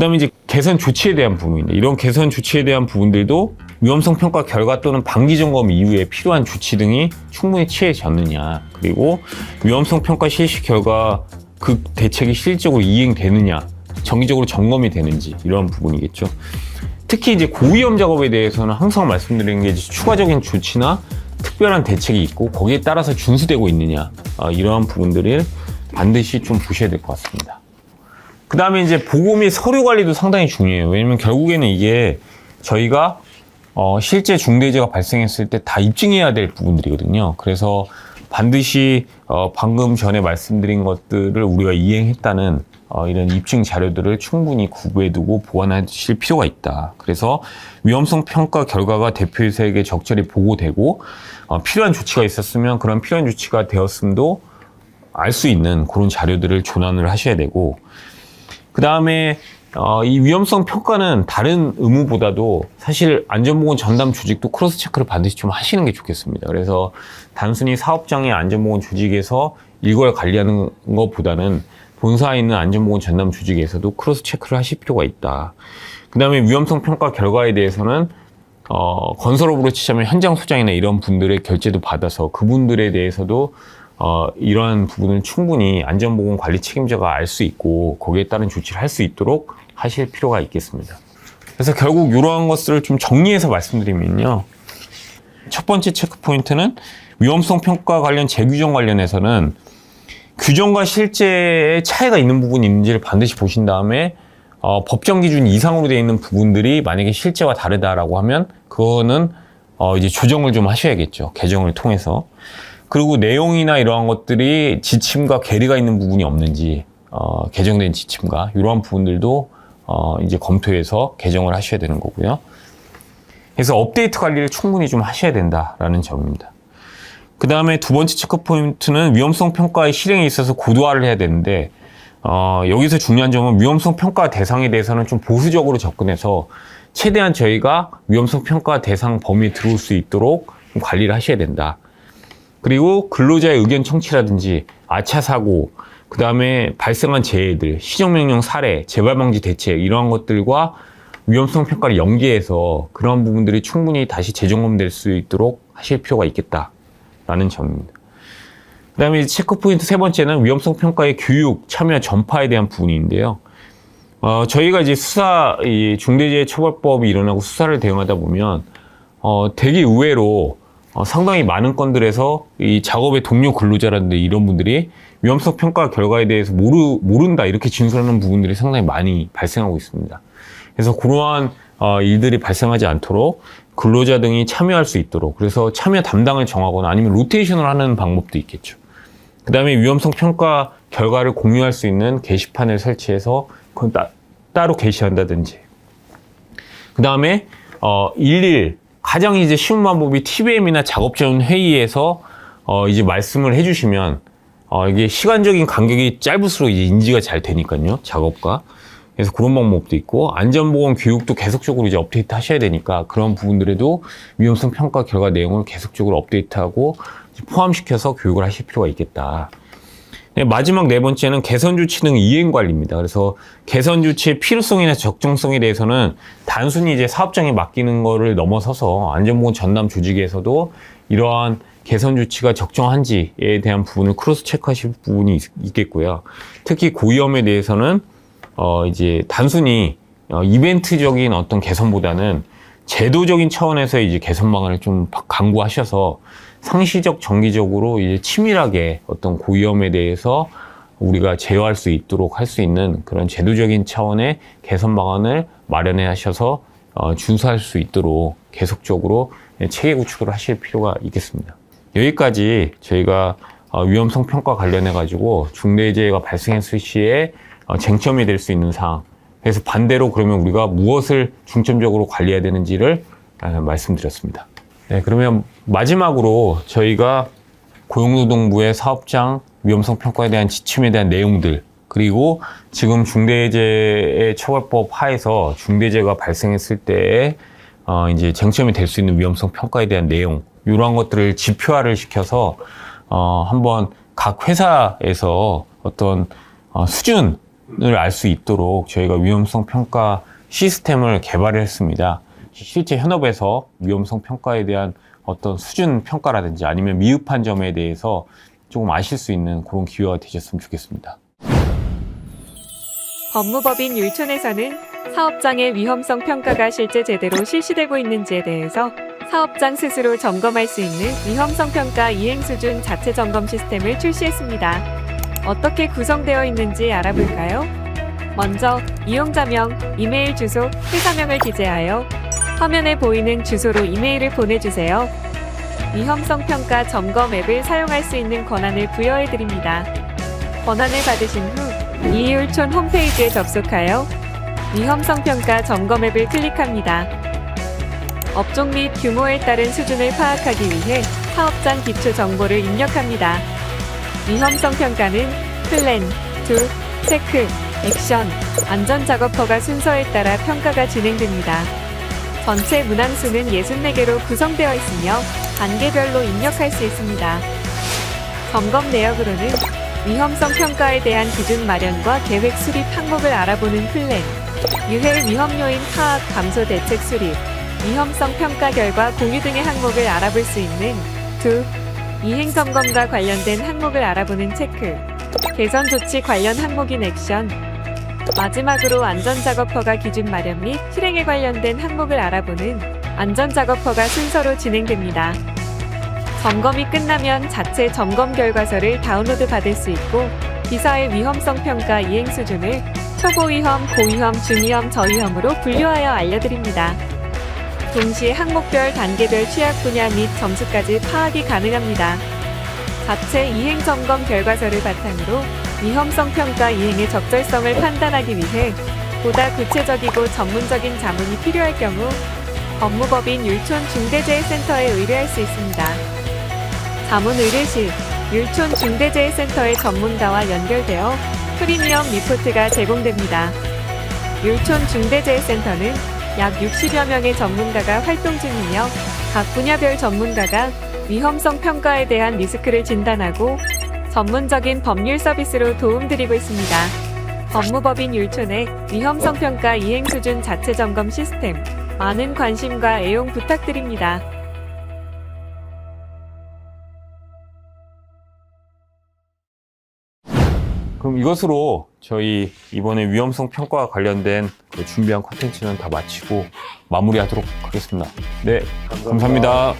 그다음에 이제 개선 조치에 대한 부분인데, 이런 개선 조치에 대한 부분들도 위험성 평가 결과 또는 반기 점검 이후에 필요한 조치 등이 충분히 취해졌느냐, 그리고 위험성 평가 실시 결과 그 대책이 실질적으로 이행되느냐, 정기적으로 점검이 되는지, 이런 부분이겠죠. 특히 이제 고위험 작업에 대해서는 항상 말씀드리는 게 이제 추가적인 조치나 특별한 대책이 있고 거기에 따라서 준수되고 있느냐, 이러한 부분들을 반드시 좀 보셔야 될 것 같습니다. 그 다음에 이제 보고 및 서류 관리도 상당히 중요해요. 왜냐면 결국에는 이게 저희가 실제 중대재해가 발생했을 때 다 입증해야 될 부분들이거든요. 그래서 반드시 방금 전에 말씀드린 것들을 우리가 이행했다는 이런 입증 자료들을 충분히 구비해두고 보관하실 필요가 있다. 그래서 위험성 평가 결과가 대표이사에게 적절히 보고되고 필요한 조치가 있었으면 그런 필요한 조치가 되었음도 알 수 있는 그런 자료들을 조난을 하셔야 되고, 그 다음에 이 위험성 평가는 다른 의무보다도 사실 안전보건 전담 조직도 크로스 체크를 반드시 좀 하시는 게 좋겠습니다. 그래서 단순히 사업장의 안전보건 조직에서 일괄 관리하는 것보다는 본사에 있는 안전보건 전담 조직에서도 크로스 체크를 하실 필요가 있다. 그 다음에 위험성 평가 결과에 대해서는 건설업으로 치자면 현장 소장이나 이런 분들의 결재도 받아서 그분들에 대해서도 이러한 부분을 충분히 안전보건 관리 책임자가 알 수 있고 거기에 따른 조치를 할 수 있도록 하실 필요가 있겠습니다. 그래서 결국 이러한 것들을 좀 정리해서 말씀드리면요. 첫 번째 체크 포인트는 위험성 평가 관련 재규정 관련해서는 규정과 실제의 차이가 있는 부분이 있는지를 반드시 보신 다음에 법정 기준 이상으로 되어 있는 부분들이 만약에 실제와 다르다라고 하면 그거는 이제 조정을 좀 하셔야겠죠. 개정을 통해서. 그리고 내용이나 이러한 것들이 지침과 괴리가 있는 부분이 없는지, 개정된 지침과 이러한 부분들도 이제 검토해서 개정을 하셔야 되는 거고요. 그래서 업데이트 관리를 충분히 좀 하셔야 된다라는 점입니다. 그 다음에 두 번째 체크 포인트는 위험성 평가의 실행에 있어서 고도화를 해야 되는데, 여기서 중요한 점은 위험성 평가 대상에 대해서는 좀 보수적으로 접근해서 최대한 저희가 위험성 평가 대상 범위에 들어올 수 있도록 관리를 하셔야 된다. 그리고 근로자의 의견 청취라든지 아차 사고, 그 다음에 발생한 재해들, 시정명령 사례, 재발방지 대책 이러한 것들과 위험성 평가를 연계해서 그러한 부분들이 충분히 다시 재점검될 수 있도록 하실 필요가 있겠다라는 점입니다. 그 다음에 체크 포인트 세 번째는 위험성 평가의 교육, 참여, 전파에 대한 부분인데요. 저희가 이제 이 중대재해처벌법이 일어나고 수사를 대응하다 보면 되게 의외로 상당히 많은 건들에서 이 작업의 동료 근로자라든지 이런 분들이 위험성 평가 결과에 대해서 모른다 이렇게 진술하는 부분들이 상당히 많이 발생하고 있습니다. 그래서 그러한 일들이 발생하지 않도록 근로자 등이 참여할 수 있도록, 그래서 참여 담당을 정하거나 아니면 로테이션을 하는 방법도 있겠죠. 그 다음에 위험성 평가 결과를 공유할 수 있는 게시판을 설치해서 그건 따로 게시한다든지, 그 다음에 가장 이제 쉬운 방법이 TBM이나 작업 전 회의에서 이제 말씀을 해주시면 이게 시간적인 간격이 짧을수록 이제 인지가 잘 되니까요, 작업과. 그래서 그런 방법도 있고, 안전보건 교육도 계속적으로 이제 업데이트 하셔야 되니까 그런 부분들에도 위험성 평가 결과 내용을 계속적으로 업데이트하고 포함시켜서 교육을 하실 필요가 있겠다. 마지막 네 번째는 개선 조치 등 이행 관리입니다. 그래서 개선 조치의 필요성이나 적정성에 대해서는 단순히 이제 사업장에 맡기는 거를 넘어서서 안전보건 전담 조직에서도 이러한 개선 조치가 적정한지에 대한 부분을 크로스 체크하실 부분이 있겠고요. 특히 고위험에 대해서는 이제 단순히 이벤트적인 어떤 개선보다는 제도적인 차원에서 이제 개선 방안을 좀 강구하셔서 상시적, 정기적으로 이제 치밀하게 어떤 고위험에 대해서 우리가 제어할 수 있도록 할 수 있는 그런 제도적인 차원의 개선 방안을 마련해 하셔서 준수할 수 있도록 계속적으로 체계 구축을 하실 필요가 있겠습니다. 여기까지 저희가 위험성 평가 관련해 가지고 중대재해가 발생했을 시에 쟁점이 될 수 있는 사항, 그래서 반대로 그러면 우리가 무엇을 중점적으로 관리해야 되는지를 말씀드렸습니다. 네, 그러면 마지막으로 저희가 고용노동부의 사업장 위험성 평가에 대한 지침에 대한 내용들, 그리고 지금 중대재해처벌법 하에서 중대재해가 발생했을 때에 이제 쟁점이 될 수 있는 위험성 평가에 대한 내용, 이러한 것들을 지표화를 시켜서 한번 각 회사에서 어떤 수준, 알 수 있도록 저희가 위험성 평가 시스템을 개발했습니다. 실제 현업에서 위험성 평가에 대한 어떤 수준 평가라든지 아니면 미흡한 점에 대해서 조금 아실 수 있는 그런 기회가 되셨으면 좋겠습니다. 법무법인 율촌에서는 사업장의 위험성 평가가 실제 제대로 실시되고 있는지에 대해서 사업장 스스로 점검할 수 있는 위험성 평가 이행 수준 자체 점검 시스템을 출시했습니다. 어떻게 구성되어 있는지 알아볼까요? 먼저 이용자명, 이메일 주소, 회사명을 기재하여 화면에 보이는 주소로 이메일을 보내주세요. 위험성 평가 점검 앱을 사용할 수 있는 권한을 부여해 드립니다. 권한을 받으신 후 이율촌 홈페이지에 접속하여 위험성 평가 점검 앱을 클릭합니다. 업종 및 규모에 따른 수준을 파악하기 위해 사업장 기초 정보를 입력합니다. 위험성 평가는 플랜, 툴, 체크, 액션, 안전작업허가 순서에 따라 평가가 진행됩니다. 전체 문항수는 64개로 구성되어 있으며 단계별로 입력할 수 있습니다. 점검 내역으로는 위험성 평가에 대한 기준 마련과 계획 수립 항목을 알아보는 플랜, 유해 위험 요인 파악 감소 대책 수립, 위험성 평가 결과 공유 등의 항목을 알아볼 수 있는 툴, 이행 점검과 관련된 항목을 알아보는 체크, 개선 조치 관련 항목인 액션, 마지막으로 안전작업허가 기준 마련 및 실행에 관련된 항목을 알아보는 안전작업허가 순서로 진행됩니다. 점검이 끝나면 자체 점검 결과서를 다운로드 받을 수 있고 기사의 위험성 평가 이행 수준을 초고위험, 고위험, 중위험, 저위험으로 분류하여 알려드립니다. 동시에 항목별, 단계별 취약 분야 및 점수까지 파악이 가능합니다. 자체 이행 점검 결과서를 바탕으로 위험성 평가 이행의 적절성을 판단하기 위해 보다 구체적이고 전문적인 자문이 필요할 경우 법무법인 율촌 중대재해센터에 의뢰할 수 있습니다. 자문 의뢰 시 율촌 중대재해센터의 전문가와 연결되어 프리미엄 리포트가 제공됩니다. 율촌 중대재해센터는 약 60여 명의 전문가가 활동 중이며 각 분야별 전문가가 위험성 평가에 대한 리스크를 진단하고 전문적인 법률 서비스로 도움드리고 있습니다. 법무법인 율촌의 위험성 평가 이행 수준 자체 점검 시스템, 많은 관심과 애용 부탁드립니다. 그럼 이것으로 저희 이번에 위험성 평가와 관련된 그 준비한 콘텐츠는 다 마치고 마무리하도록 하겠습니다. 네, 감사합니다.